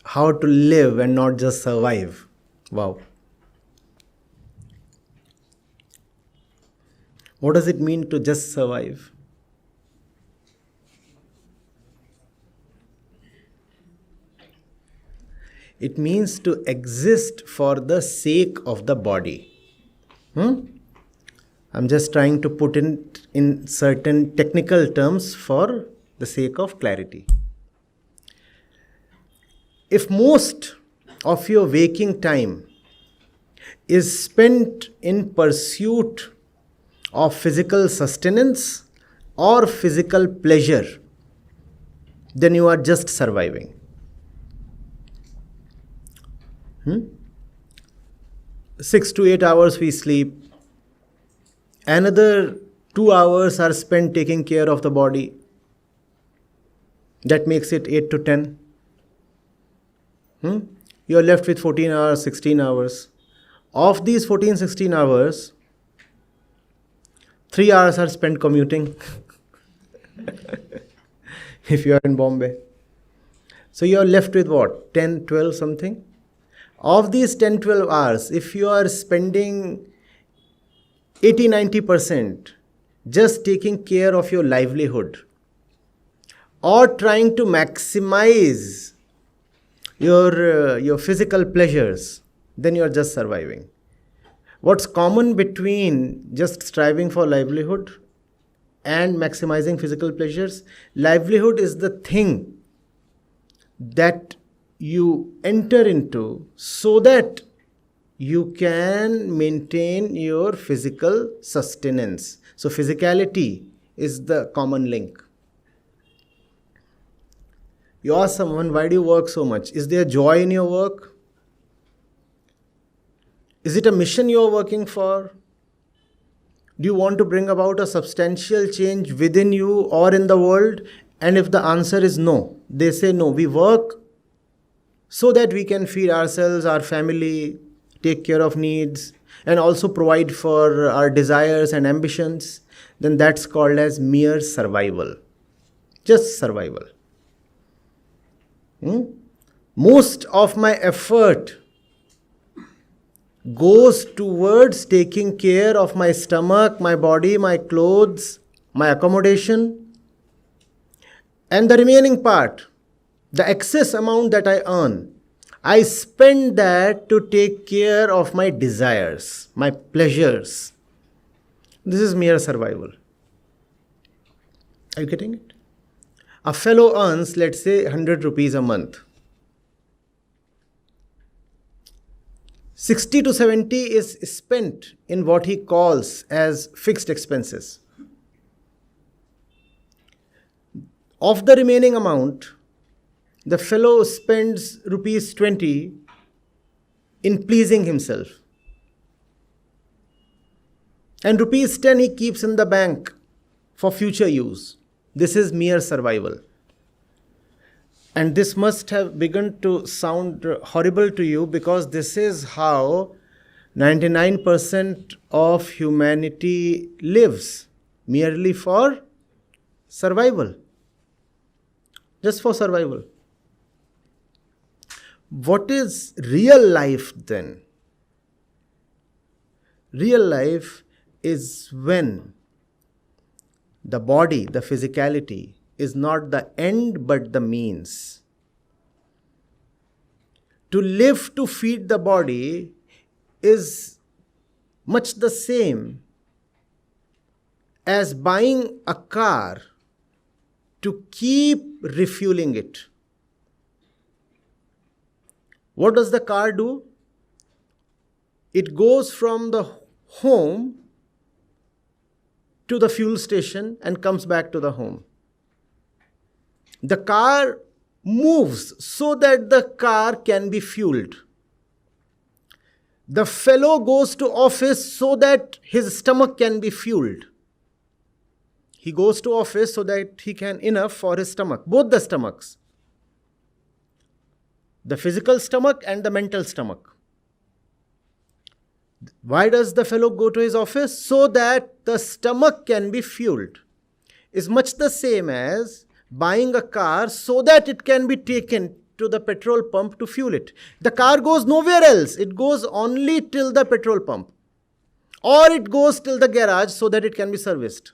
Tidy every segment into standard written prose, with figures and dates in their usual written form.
How to live and not just survive. Wow. What does it mean to just survive? It means to exist for the sake of the body. I'm just trying to put in certain technical terms for the sake of clarity. If most of your waking time is spent in pursuit of physical sustenance or physical pleasure, then you are just surviving. 6 to 8 hours we sleep. Another 2 hours are spent taking care of the body. That makes it 8 to 10. You are left with 14 hours, 16 hours. Of these 14, 16 hours, 3 hours are spent commuting. If you are in Bombay. So you are left with what? 10, 12 something? Of these 10, 12 hours, if you are spending 80, 90% just taking care of your livelihood or trying to maximize your physical pleasures, then you are just surviving. What's common between just striving for livelihood and maximizing physical pleasures? Livelihood is the thing that you enter into so that you can maintain your physical sustenance. So physicality is the common link. You ask someone, why do you work so much? Is there joy in your work? Is it a mission you are working for? Do you want to bring about a substantial change within you or in the world? And if the answer is no, they say no, we work so that we can feed ourselves, our family, take care of needs, and also provide for our desires and ambitions, then that's called as mere survival. Just survival. Most of my effort goes towards taking care of my stomach, my body, my clothes, my accommodation. And the remaining part, the excess amount that I earn, I spend that to take care of my desires, my pleasures. This is mere survival. Are you getting it? A fellow earns, let's say, 100 rupees a month. 60 to 70 is spent in what he calls as fixed expenses. Of the remaining amount, the fellow spends rupees 20 in pleasing himself. And rupees 10 he keeps in the bank for future use. This is mere survival. And this must have begun to sound horrible to you because this is how 99% of humanity lives, merely for survival. Just for survival. What is real life then? Real life is when the body, the physicality, is not the end but the means. To live to feed the body is much the same as buying a car to keep refueling it. What does the car do? It goes from the home to the fuel station and comes back to the home. The car moves so that the car can be fueled. The fellow goes to office so that his stomach can be fueled. He goes to office so that he can enough for his stomach, both the stomachs. The physical stomach and the mental stomach. Why does the fellow go to his office? So that the stomach can be fueled. It's much the same as buying a car so that it can be taken to the petrol pump to fuel it. The car goes nowhere else. It goes only till the petrol pump. Or it goes till the garage so that it can be serviced.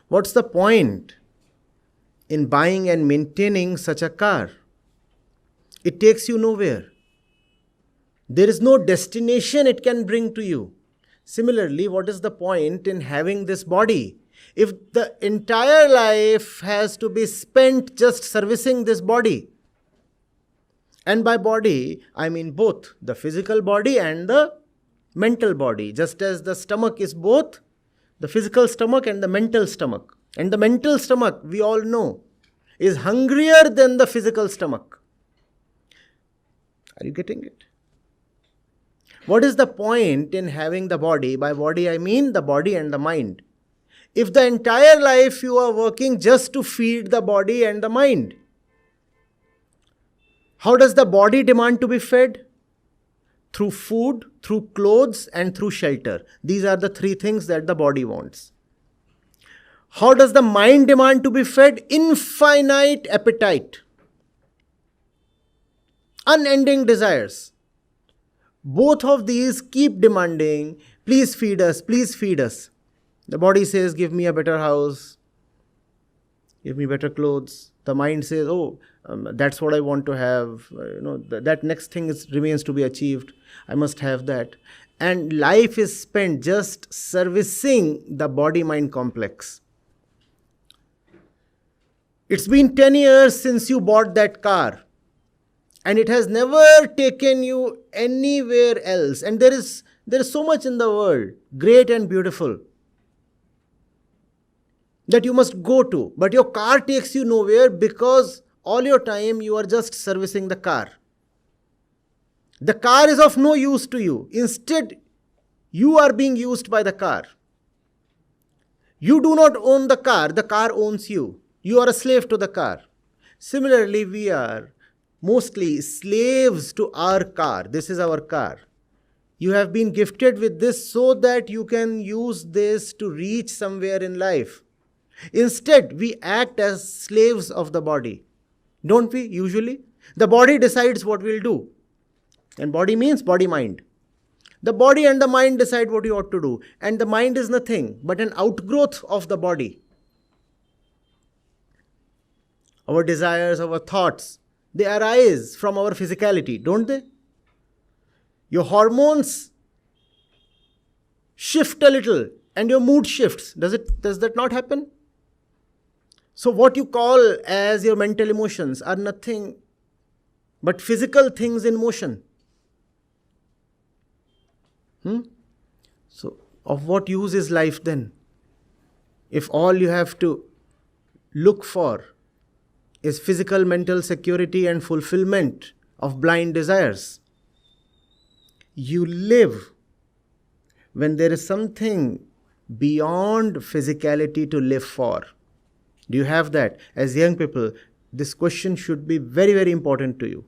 What's the point in buying and maintaining such a car? It takes you nowhere. There is no destination it can bring to you. Similarly, what is the point in having this body? If the entire life has to be spent just servicing this body, and by body, I mean both the physical body and the mental body, just as the stomach is both the physical stomach and the mental stomach. And the mental stomach, we all know, is hungrier than the physical stomach. Are you getting it? What is the point in having the body? By body, I mean the body and the mind. If the entire life you are working just to feed the body and the mind, how does the body demand to be fed? Through food, through clothes, and through shelter. These are the three things that the body wants. How does the mind demand to be fed? Infinite appetite. Unending desires. Both of these keep demanding, please feed us, please feed us. The body says, give me a better house, give me better clothes. The mind says, that's what I want to have. That next thing remains to be achieved. I must have that. And life is spent just servicing the body-mind complex. It's been 10 years since you bought that car. And it has never taken you anywhere else. And there is so much in the world, great and beautiful, that you must go to. But your car takes you nowhere because all your time you are just servicing the car. The car is of no use to you. Instead, you are being used by the car. You do not own the car owns you. You are a slave to the car. Similarly, we are mostly slaves to our car. This is our car. You have been gifted with this so that you can use this to reach somewhere in life. Instead, we act as slaves of the body. Don't we, usually? The body decides what we'll do. And body means body-mind. The body and the mind decide what you ought to do. And the mind is nothing but an outgrowth of the body. Our desires, our thoughts, they arise from our physicality, don't they? Your hormones shift a little and your mood shifts. Does that not happen? So what you call as your mental emotions are nothing but physical things in motion. So of what use is life then? If all you have to look for is physical, mental security and fulfillment of blind desires. You live when there is something beyond physicality to live for. Do you have that? As young people, this question should be very, very important to you.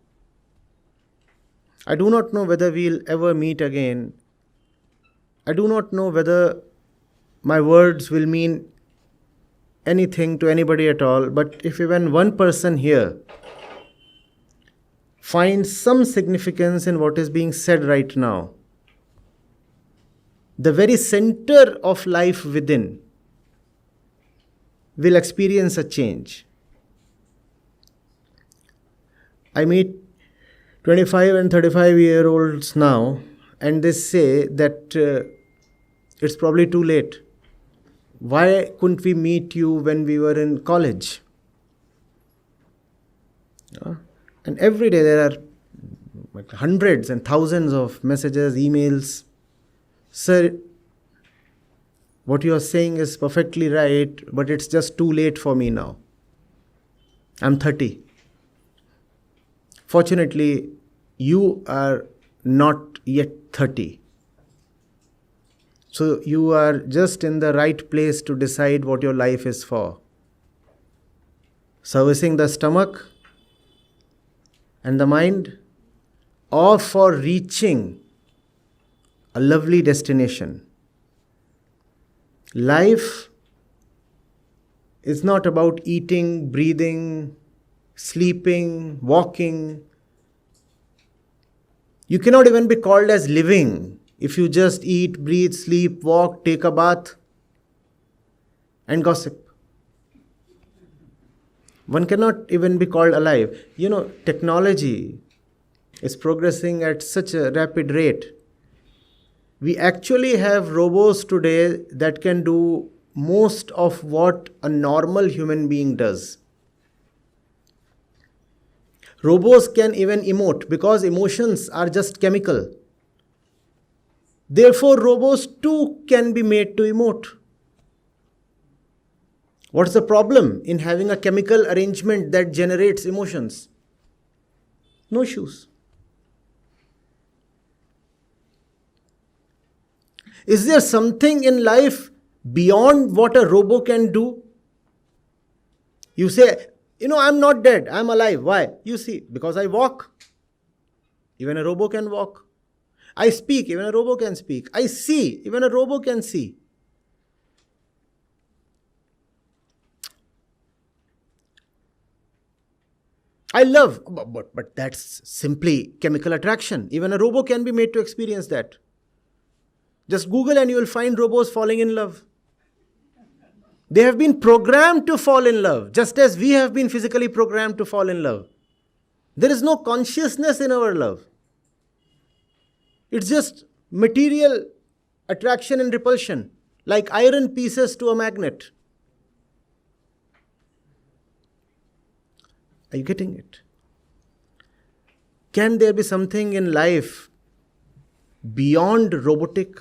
I do not know whether we'll ever meet again. I do not know whether my words will mean anything to anybody at all, but if even one person here finds some significance in what is being said right now, the very center of life within will experience a change. I meet 25 and 35-year-olds now, and they say that it's probably too late. Why couldn't we meet you when we were in college? And every day there are like hundreds and thousands of messages, emails. Sir, what you are saying is perfectly right, but it's just too late for me now. I'm 30. Fortunately, you are not yet 30. So you are just in the right place to decide what your life is for. Servicing the stomach and the mind, or for reaching a lovely destination. Life is not about eating, breathing, sleeping, walking. You cannot even be called as living if you just eat, breathe, sleep, walk, take a bath, and gossip. One cannot even be called alive. Technology is progressing at such a rapid rate. We actually have robots today that can do most of what a normal human being does. Robots can even emote because emotions are just chemical. Therefore, robots too can be made to emote. What's the problem in having a chemical arrangement that generates emotions? No issues. Is there something in life beyond what a robo can do? You say, I'm not dead, I'm alive. Why? You see, because I walk. Even a robo can walk. I speak, even a robo can speak. I see, even a robo can see. I love, but that's simply chemical attraction. Even a robo can be made to experience that. Just Google and you will find robots falling in love. They have been programmed to fall in love, just as we have been physically programmed to fall in love. There is no consciousness in our love. It's just material attraction and repulsion, like iron pieces to a magnet. Are you getting it? Can there be something in life beyond robotic?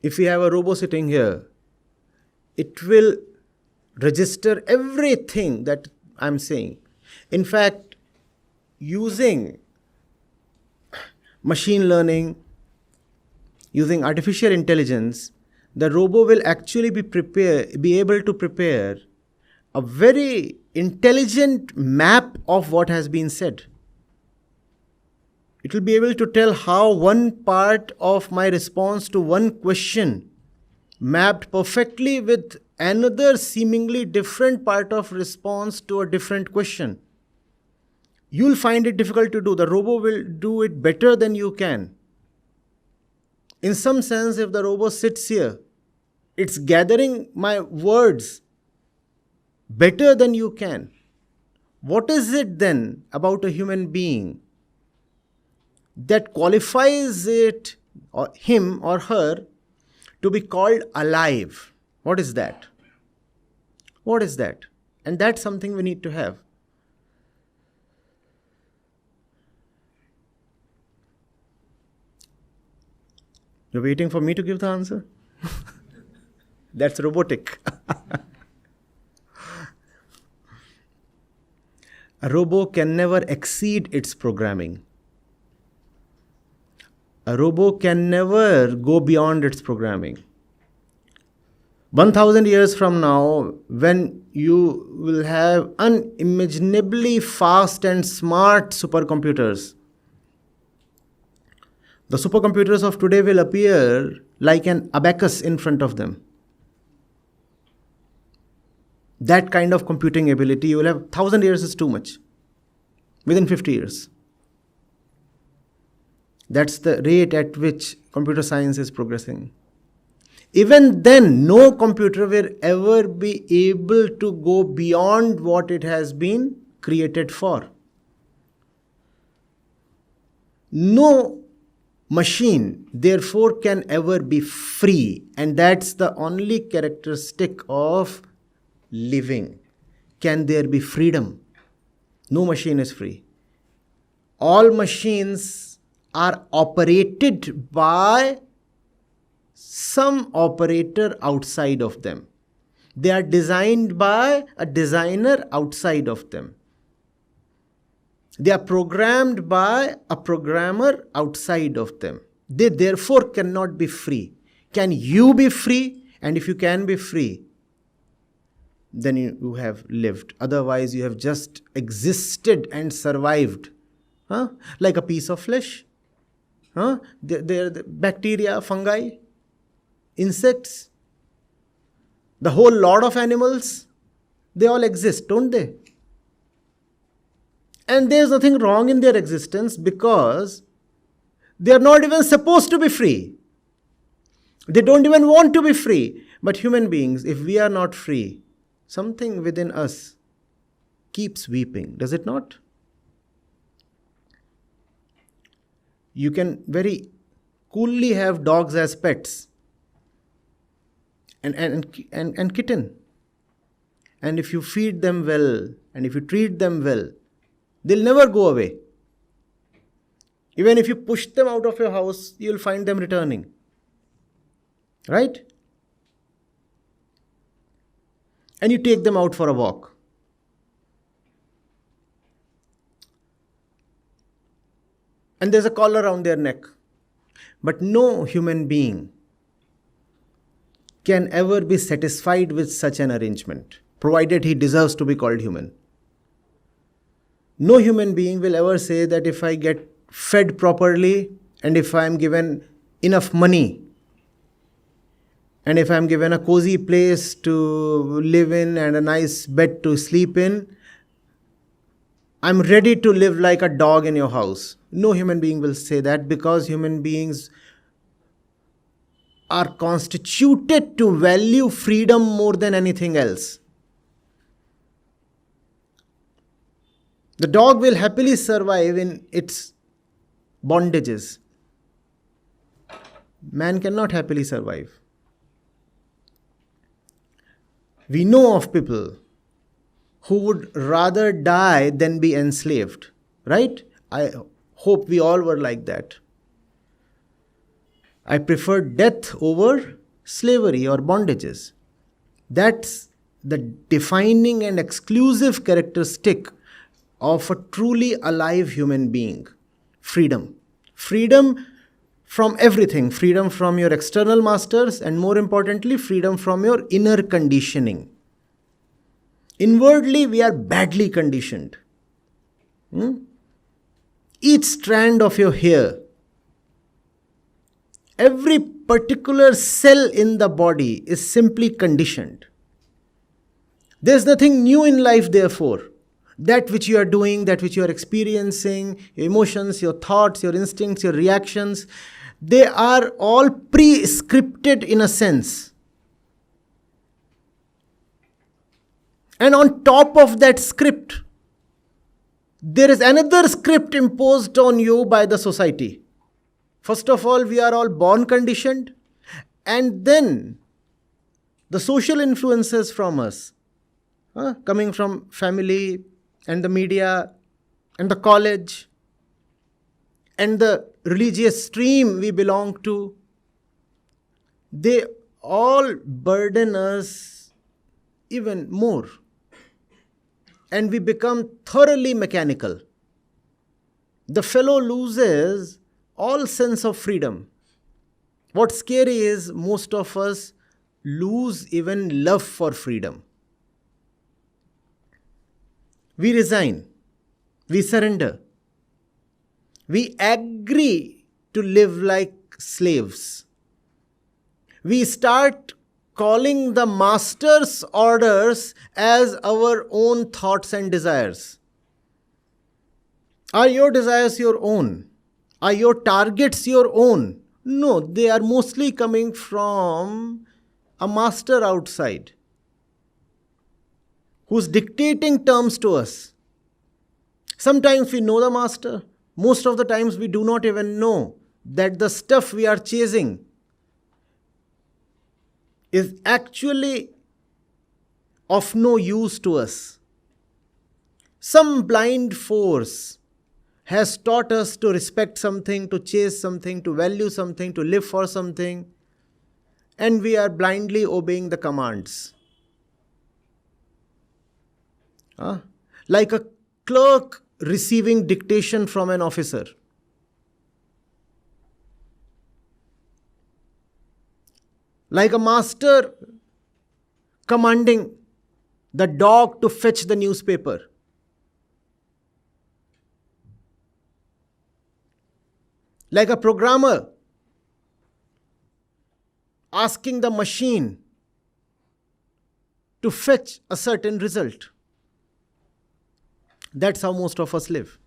If we have a robo sitting here, it will register everything that I'm saying. In fact, using machine learning, using artificial intelligence, the robo will actually be able to prepare a very intelligent map of what has been said. It will be able to tell how one part of my response to one question mapped perfectly with another seemingly different part of response to a different question. You'll find it difficult to do. The robo will do it better than you can. In some sense, if the robo sits here, it's gathering my words better than you can. What is it then about a human being that qualifies it, or him or her, to be called alive? What is that? What is that? And that's something we need to have. You're waiting for me to give the answer? That's robotic. A robo can never exceed its programming. A robo can never go beyond its programming. 1,000 years from now, when you will have unimaginably fast and smart supercomputers, the supercomputers of today will appear like an abacus in front of them. That kind of computing ability you will have. 1,000 years is too much. Within 50 years. That's the rate at which computer science is progressing. Even then, no computer will ever be able to go beyond what it has been created for. No machine, therefore, can ever be free. And that's the only characteristic of living. can there be freedom. No machine is free. All machines are operated by some operator outside of them. They are designed by a designer outside of them. They are programmed by a programmer outside of them. They therefore cannot be free. Can you be free? And if you can be free, then you have lived. Otherwise, you have just existed and survived. Like a piece of flesh. They're the bacteria, fungi, insects, the whole lot of animals, they all exist, don't they? And there's nothing wrong in their existence because they are not even supposed to be free. They don't even want to be free. But human beings, if we are not free, something within us keeps weeping, does it not? You can very coolly have dogs as pets and kitten. And if you feed them well and if you treat them well, they'll never go away. Even if you push them out of your house, you'll find them returning. Right? And you take them out for a walk. And there's a collar around their neck. But no human being can ever be satisfied with such an arrangement, provided he deserves to be called human. No human being will ever say that if I get fed properly and if I am given enough money and if I am given a cozy place to live in and a nice bed to sleep in, I'm ready to live like a dog in your house. No human being will say that, because human beings are constituted to value freedom more than anything else. The dog will happily survive in its bondages. Man cannot happily survive. We know of people who would rather die than be enslaved, right? I hope we all were like that. I prefer death over slavery or bondages. That's the defining and exclusive characteristic of a truly alive human being. Freedom. Freedom from everything. Freedom from your external masters, and more importantly, freedom from your inner conditioning. Inwardly, we are badly conditioned. Each strand of your hair, every particular cell in the body is simply conditioned. There's nothing new in life, therefore. That which you are doing, that which you are experiencing, your emotions, your thoughts, your instincts, your reactions, they are all pre-scripted in a sense. And on top of that script, there is another script imposed on you by the society. First of all, we are all born conditioned, and then the social influences from us, coming from family and the media and the college and the religious stream we belong to, they all burden us even more. And we become thoroughly mechanical. The fellow loses all sense of freedom. What's scary is most of us lose even love for freedom. We resign. We surrender. We agree to live like slaves. We start calling the master's orders as our own thoughts and desires. Are your desires your own? Are your targets your own? No, they are mostly coming from a master outside who's dictating terms to us. Sometimes we know the master. Most of the times we do not even know that the stuff we are chasing is actually of no use to us. Some blind force has taught us to respect something, to chase something, to value something, to live for something, and we are blindly obeying the commands. Like a clerk receiving dictation from an officer. Like a master commanding the dog to fetch the newspaper. Like a programmer asking the machine to fetch a certain result. That's how most of us live.